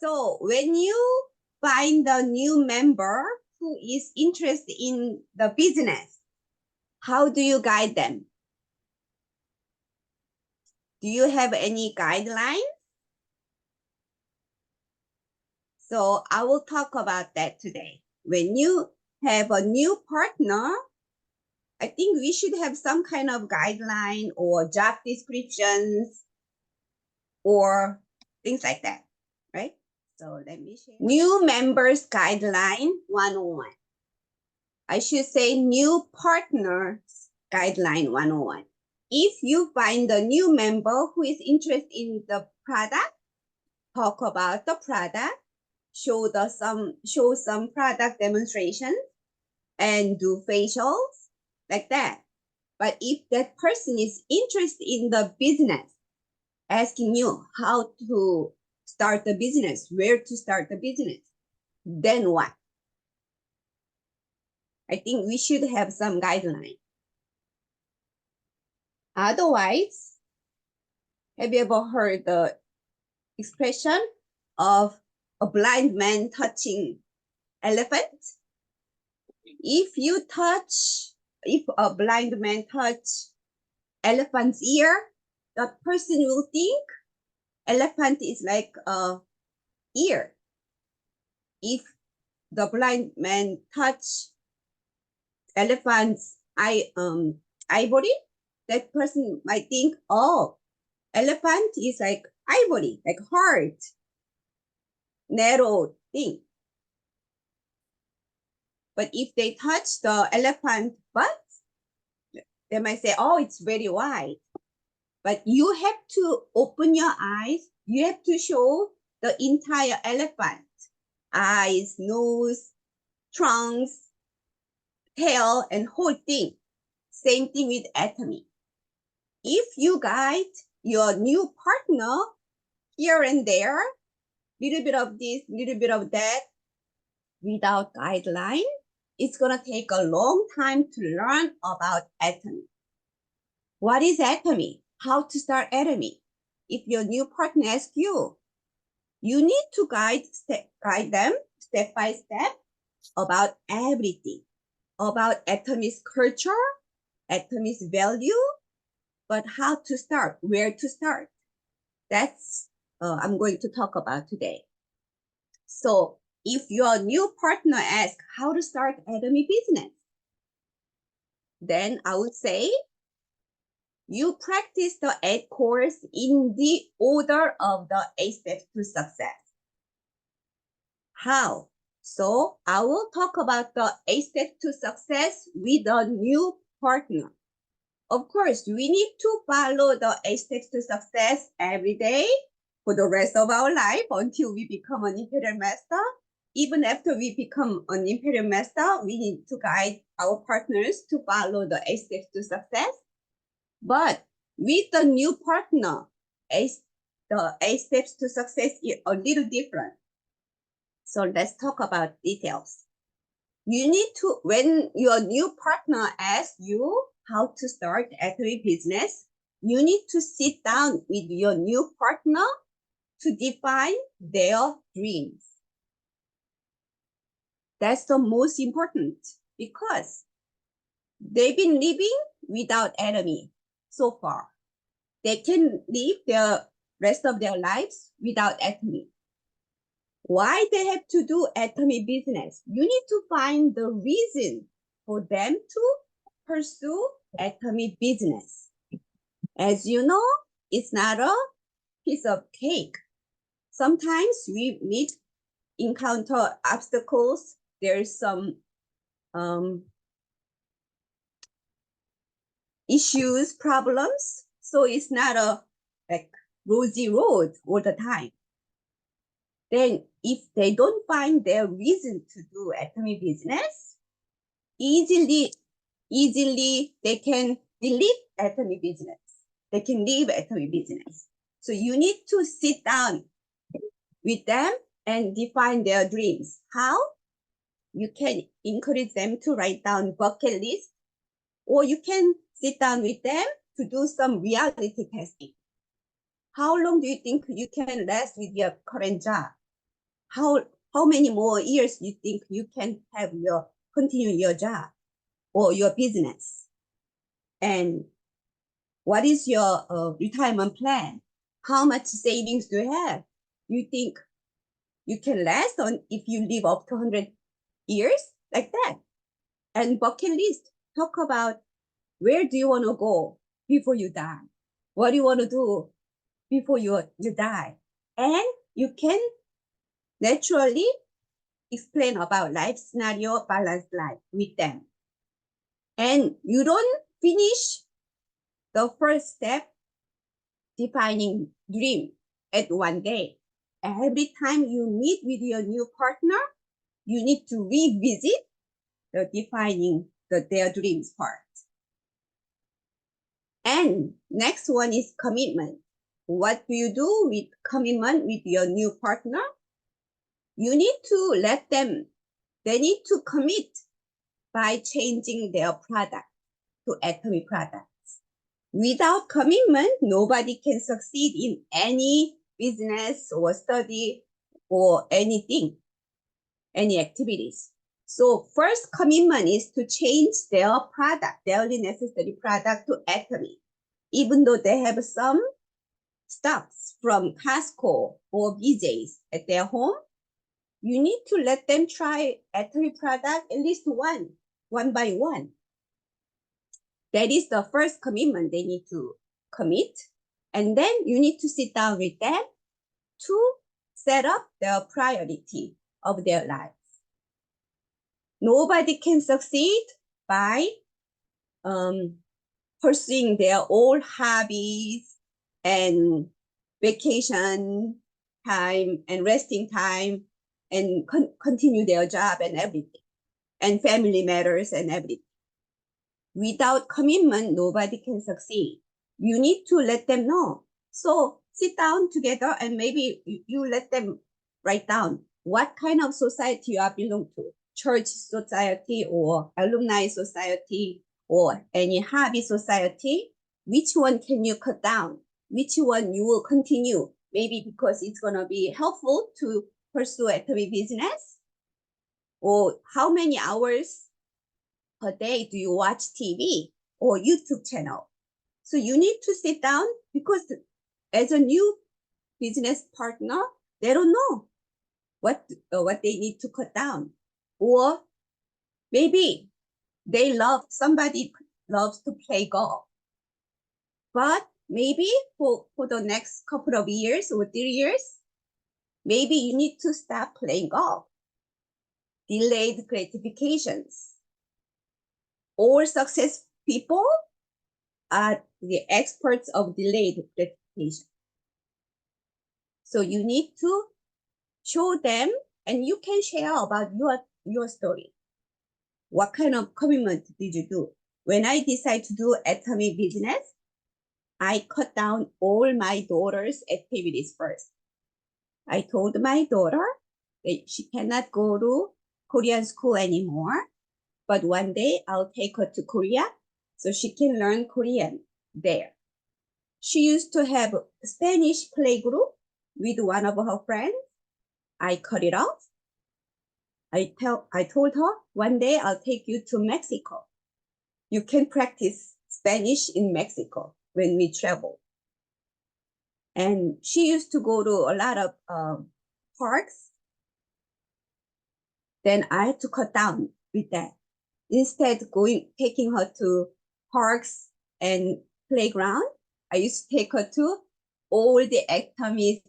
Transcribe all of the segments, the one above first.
So when you find a new member who is interested in the business, how do you guide them? Do you have any guidelines? So I will talk about that today. When you have a new partner, I think we should have some kind of guideline or job descriptions or things like that, right? So let me share. New members guideline 101. I should say new partners guideline 101. If you find a new member who is interested in the product, talk about the product, show some product demonstration, and do facials like that. But if that person is interested in the business, asking you how to start the business, where to start the business, then what? I think we should have some guideline. Otherwise, have you ever heard the expression of a blind man touching elephant? If a blind man touch elephant's ear, that person will think elephant is like a ear. If the blind man touch elephant's ivory, that person might think, oh, elephant is like ivory, like hard, narrow thing. But if they touch the elephant butt, they might say, oh, it's very wide. But you have to open your eyes. You have to show the entire elephant. Eyes, nose, trunks, tail, and whole thing. Same thing with atomy. If you guide your new partner here and there, little bit of this, little bit of that, without guideline, it's gonna take a long time to learn about atomy. What is atomy? How to start atomy? If your new partner asks you, you need to guide them step by step about everything, about atomy's culture, atomy's value, but how to start, where to start. That's I'm going to talk about today. So if your new partner asks how to start atomy business, then I would say you practice the 8 cores in the order of the 8 steps to success. How? So I will talk about the 8 steps to success with a new partner. Of course, we need to follow the 8 steps to success every day for the rest of our life until we become an Imperial Master. Even after we become an Imperial Master, we need to guide our partners to follow the 8 steps to success. But with the new partner, the 8 steps to success is a little different. So let's talk about details. You need to, when your new partner asks you how to start atomy business, you need to sit down with your new partner to define their dreams. That's the most important because they've been living without atomy so far. They can live the rest of their lives without atomy. Why they have to do atomy business? You need to find the reason for them to pursue atomy business. As you know, it's not a piece of cake. Sometimes we encounter obstacles. There's some issues, problems. So it's not a like rosy road all the time. Then if they don't find their reason to do atomy business, easily they can delete atomy business. They can leave atomy business. So you need to sit down with them and define their dreams. How? You can encourage them to write down bucket list, or you can sit down with them to do some reality testing. How long do you think you can last with your current job? how many more years you think you can have continue your job or your business? And what is your retirement plan? How much savings do you have? You think you can last on if you live up to 100 years like that? And bucket list, talk about where do you want to go before you die? What do you want to do before you die? And you can naturally explain about life scenario, balanced life with them. And you don't finish the first step, defining dream, at one day. Every time you meet with your new partner, you need to revisit the defining their dreams part. And next one is commitment. What do you do with commitment with your new partner? You need to let them, they need to commit by changing their product to atomic products. Without commitment, nobody can succeed in any business or study or anything, any activities. So first commitment is to change their product, daily necessary product, to atomic. Even though they have some stocks from Costco or BJ's at their home, you need to let them try atomic product at least one by one. That is the first commitment they need to commit. And then you need to sit down with them to set up the priority of their lives. Nobody can succeed by pursuing their old hobbies and vacation time and resting time and continue their job and everything, and family matters and everything. Without commitment, nobody can succeed. You need to let them know. So sit down together and maybe you let them write down what kind of society you are belong to, church society or alumni society or any hobby society. Which one can you cut down? Which one you will continue? Maybe because it's going to be helpful to pursue atomic business. Or how many hours per day do you watch TV or YouTube channel? So you need to sit down, because as a new business partner, they don't know what they need to cut down. Or maybe somebody loves to play golf, but maybe for the next couple of years or 3 years, maybe you need to stop playing golf. Delayed gratifications. All success people are the experts of delayed gratification. So you need to show them, and you can share about your story. What kind of commitment did you do? When I decided to do atomic business, I cut down all my daughter's activities first. I told my daughter that she cannot go to Korean school anymore, but one day I'll take her to Korea so she can learn Korean there. She used to have a Spanish playgroup with one of her friends. I cut it off. I told her, one day I'll take you to Mexico. You can practice Spanish in Mexico when we travel. And she used to go to a lot of parks. Then I had to cut down with that. Instead taking her to parks and playground, I used to take her to all the atomic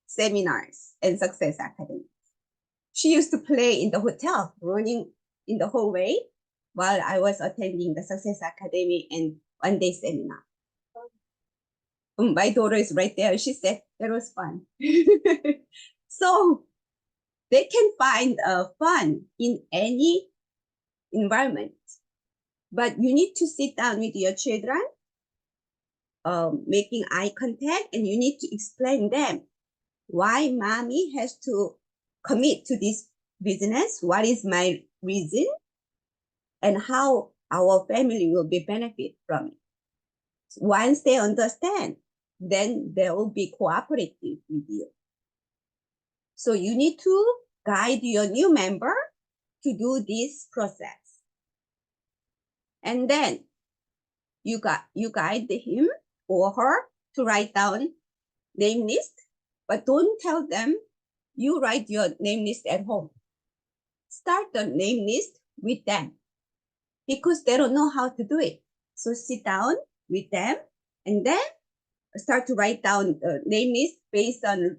seminars and success academies. She used to play in the hotel, running in the hallway while I was attending the Success Academy and one-day seminar. My daughter is right there. She said it was fun. So they can find fun in any environment, but you need to sit down with your children, making eye contact, and you need to explain them why mommy has to commit to this business, what is my reason, and how our family will be benefit from it. Once they understand, then they will be cooperative with you. So you need to guide your new member to do this process. And then you guide him or her to write down name list, but don't tell them you write your name list at home. Start the name list with them because they don't know how to do it. So sit down with them and then start to write down the name list based on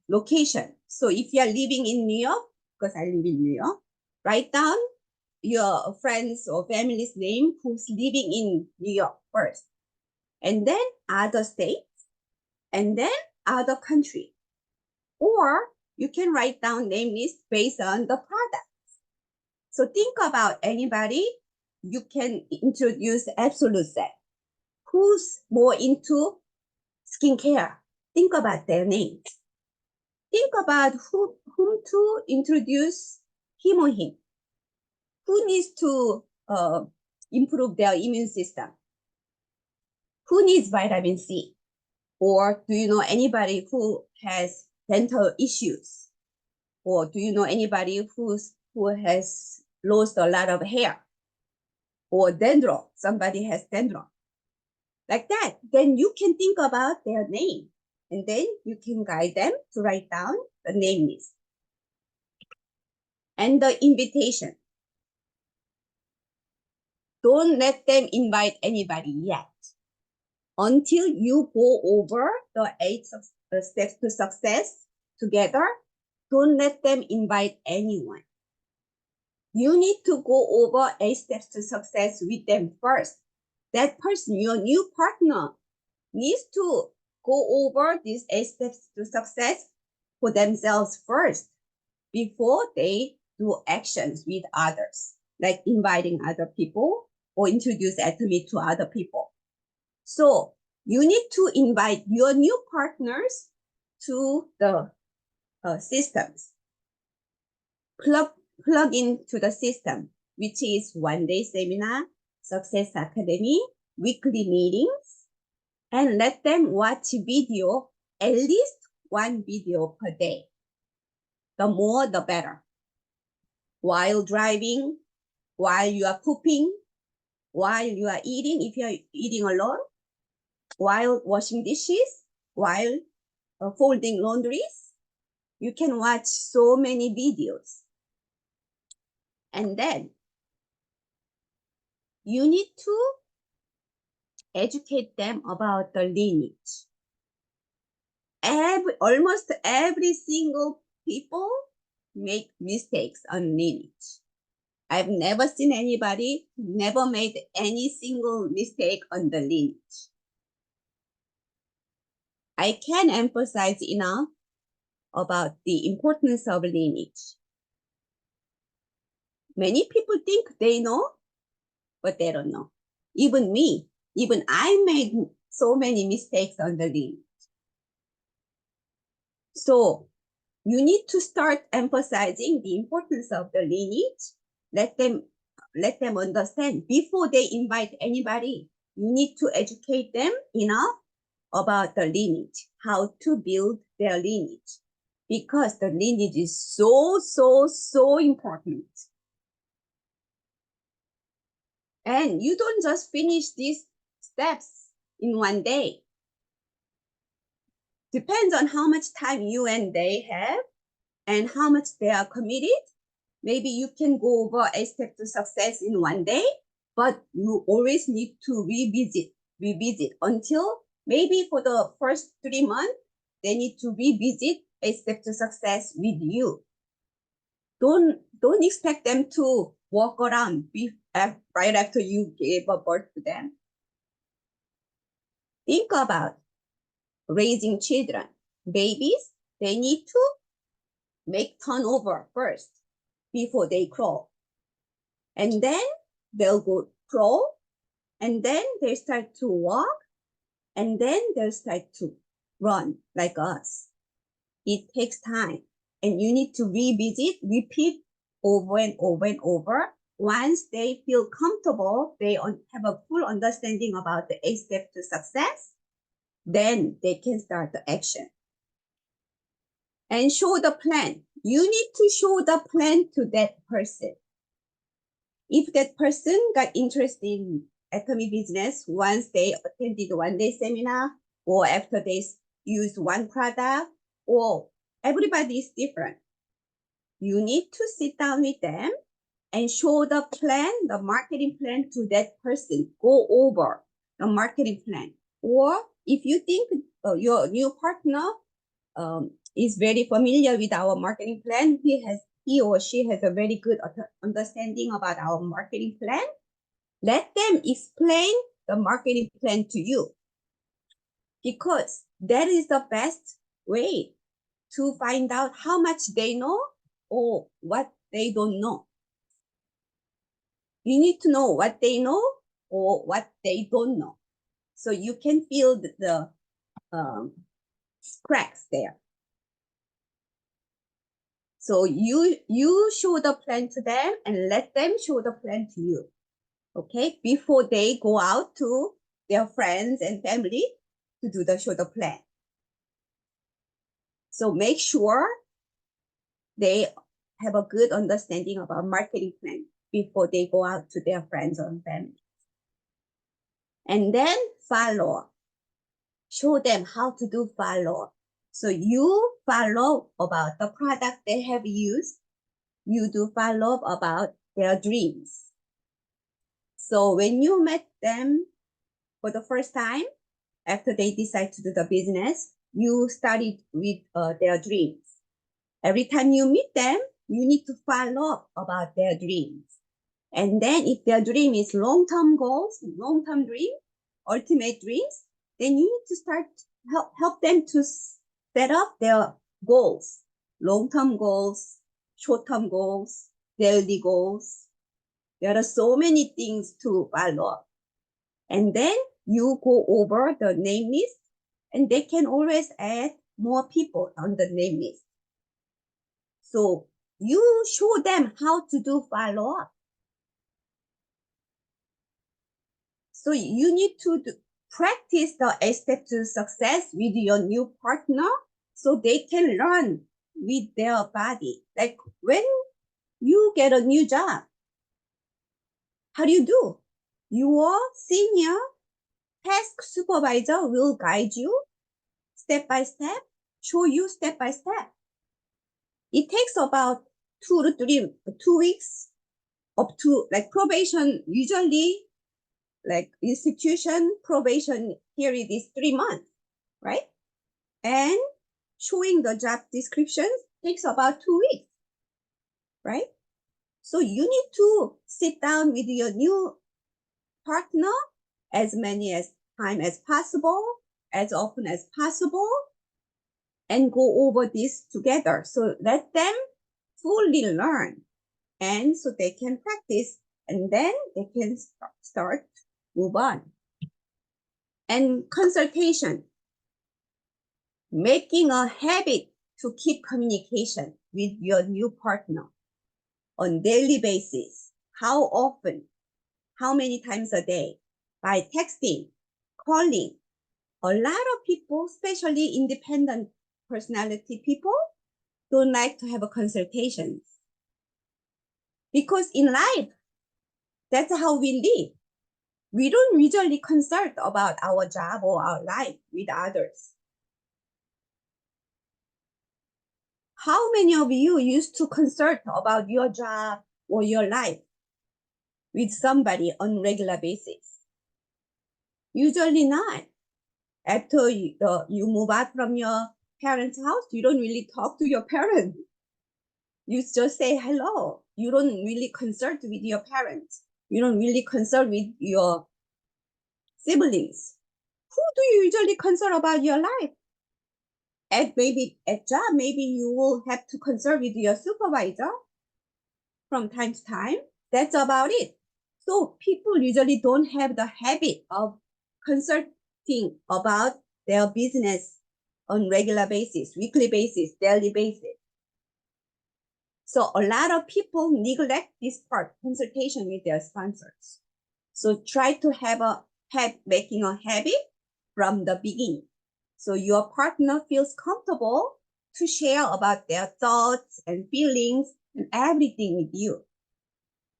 location. So if you are living in New York, because I live in New York, write down your friends or family's name who's living in New York first, and then other states, and then other country. Or you can write down name list based on the products. So think about anybody you can introduce absolute set. Who's more into skincare? Think about their names. Think about whom to introduce hemohim. Who needs to improve their immune system? Who needs vitamin C? Or do you know anybody who has dental issues? Or do you know anybody who has lost a lot of hair? Or dandruff, somebody has dandruff. Like that, then you can think about their name. And then you can guide them to write down the name list. And the invitation. Don't let them invite anybody yet. Until you go over the 8 steps to success together, don't let them invite anyone. You need to go over 8 steps to success with them first. That person, your new partner, needs to go over these 8 steps to success for themselves first before they do actions with others, like inviting other people or introduce Atomy to other people. So you need to invite your new partners to the systems. Plug into the system, which is one-day seminar, Success Academy, weekly meetings, and let them watch video, at least one video per day. The more, the better. While driving, while you are cooking, while you are eating, if you are eating alone, while washing dishes, while folding laundries, you can watch so many videos. And then you need to educate them about the lineage. Almost every single people make mistakes on lineage. I've never seen anybody who never made any single mistake on the lineage. I can't emphasize enough about the importance of lineage. Many people think they know, but they don't know. Even me, even I made so many mistakes on the lineage. So you need to start emphasizing the importance of the lineage. Let them understand before they invite anybody. You need to educate them enough about the lineage, how to build their lineage, because the lineage is so important. And you don't just finish these steps in one day. Depends on how much time you and they have and how much they are committed. Maybe you can go over a step to success in one day, but you always need to revisit until maybe for the first 3 months, they need to revisit a step to success with you. Don't expect them to walk around right after you gave birth to them. Think about raising children. Babies, they need to make turnover first before they crawl. And then they'll go crawl, and then they start to walk, and then they'll start to run like us. It takes time, and you need to repeat over and over and over. Once they feel comfortable, they have a full understanding about the 8 steps to success, then they can start the action. and show the plan. You need to show the plan to that person. If that person got interested in atomic business once they attended one-day seminar, or after they use one product, or everybody is different. You need to sit down with them and show the plan, the marketing plan to that person. Go over the marketing plan. Or if you think your new partner is very familiar with our marketing plan, he or she has a very good understanding about our marketing plan, let them explain the marketing plan to you, because that is the best way to find out how much they know or what they don't know. You need to know what they know or what they don't know, so you can fill the cracks there. So you show the plan to them and let them show the plan to you, okay? Before they go out to their friends and family to do the show the plan. So make sure they have a good understanding about marketing plan before they go out to their friends or family. And then follow. Show them how to do follow. So you follow about the product they have used. You do follow about their dreams. So when you met them for the first time, after they decide to do the business, you started with their dreams. Every time you meet them, you need to follow up about their dreams. And then if their dream is long-term goals, long-term dream, ultimate dreams, then you need to start help them to set up their goals, long-term goals, short-term goals, daily goals. There are so many things to follow up. And then you go over the name list, and they can always add more people on the name list. So you show them how to do follow up. So you need to practice the step to success with your new partner so they can learn with their body. Like when you get a new job, how do you do? Your senior task supervisor will guide you step by step, show you step by step. It takes about 2 weeks up to like probation. Usually, like institution probation period is 3 months, right? And showing the job description takes about 2 weeks, right? So you need to sit down with your new partner as many time as possible, as often as possible, and go over this together. So let them fully learn, and so they can practice, and then they can start move on. And consultation, making a habit to keep communication with your new partner on daily basis. How often? How many times a day? By texting, calling. A lot of people, especially independent personality people, don't like to have a consultation. Because in life, that's how we live. We don't usually consult about our job or our life with others. How many of you used to consult about your job or your life with somebody on regular basis? Usually not. After you move out from your parents' house, you don't really talk to your parents. You just say hello. You don't really consult with your parents. You don't really consult with your siblings. Who do you usually consult about your life? At job, maybe you will have to consult with your supervisor from time to time. That's about it. So people usually don't have the habit of consulting about their business on regular basis, weekly basis, daily basis. So a lot of people neglect this part, consultation with their sponsors. So try to making a habit from the beginning. So your partner feels comfortable to share about their thoughts and feelings and everything with you.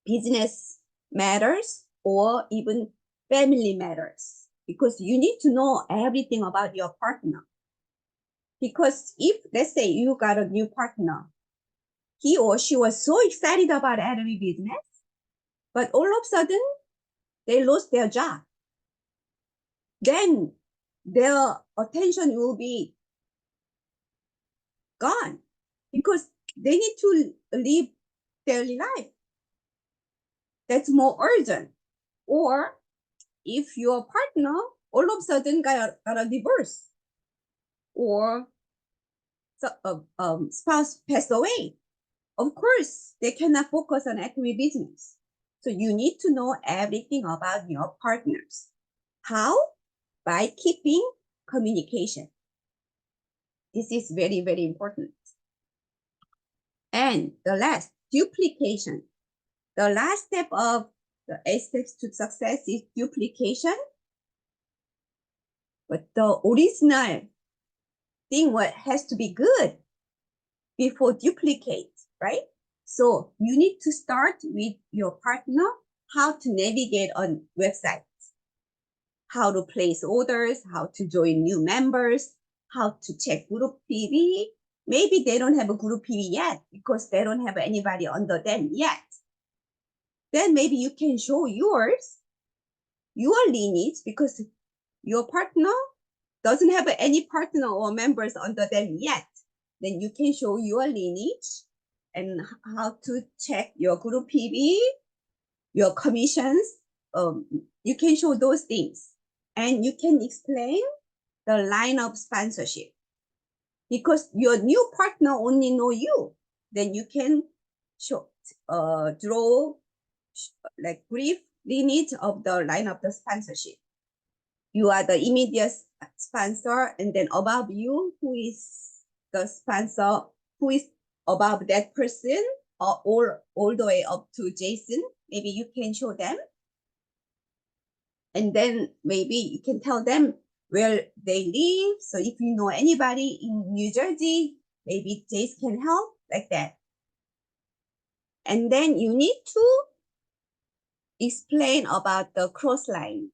Business matters or even family matters, because you need to know everything about your partner. Because if, let's say, you got a new partner, he or she was so excited about Atomy business, but all of a sudden, they lost their job. Then their attention will be gone because they need to live daily life. That's more urgent. Or if your partner all of a sudden got a divorce, or spouse passed away, of course, they cannot focus on Atomy business. So you need to know everything about your partners. How? By keeping communication. This is very, very important. And the last, duplication. The last step of the 8 steps to success is duplication. But the original thing has to be good before duplicate, right? So you need to start with your partner, how to navigate on websites, how to place orders, how to join new members, how to check group PV. Maybe they don't have a group PV yet because they don't have anybody under them yet. Then maybe you can show yours, your lineage, because your partner doesn't have any partner or members under them yet. Then you can show your lineage and how to check your group PV, your commissions. You can show those things. And you can explain the line of sponsorship. Because your new partner only know you, then you can show, draw like brief lineage of the line of the sponsorship. You are the immediate sponsor, and then above you, who is the sponsor, who is above that person, or all the way up to Jason. Maybe you can show them. And then maybe you can tell them where they live. So if you know anybody in New Jersey, maybe Jace can help, like that. And then you need to explain about the cross-line.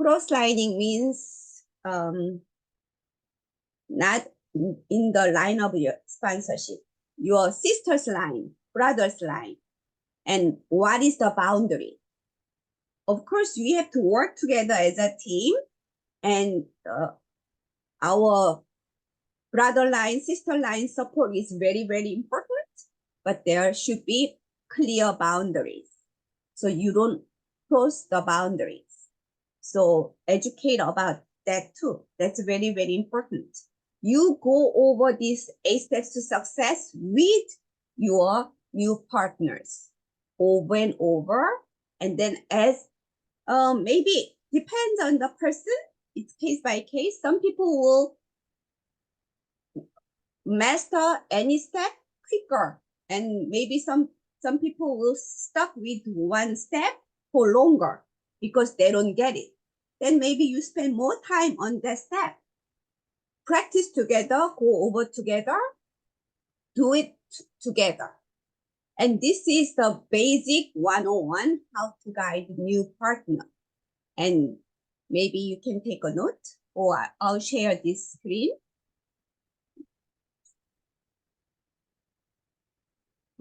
Cross-lining means not in the line of your sponsorship, your sister's line, brother's line, and what is the boundary. Of course, we have to work together as a team, and our brother line, sister line support is very, very important, but there should be clear boundaries so you don't cross the boundaries. So educate about that too. That's very, very important. You go over these 8 steps to success with your new partners over and over. And then as maybe depends on the person, it's case by case. Some people will master any step quicker, and maybe some people will stuck with one step for longer because they don't get it. Then maybe you spend more time on that step. Practice together, go over together, do it together. And this is the basic 101, how to guide new partner. And maybe you can take a note, or I'll share this screen.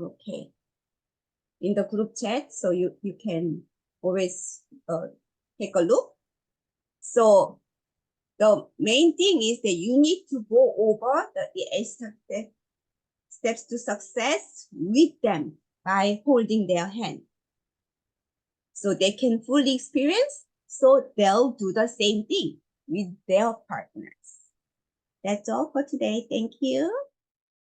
Okay. In the group chat, so you can always take a look. So the main thing is that you need to go over the 8 steps to success with them by holding their hand. So they can fully experience, so they'll do the same thing with their partners. That's all for today. Thank you.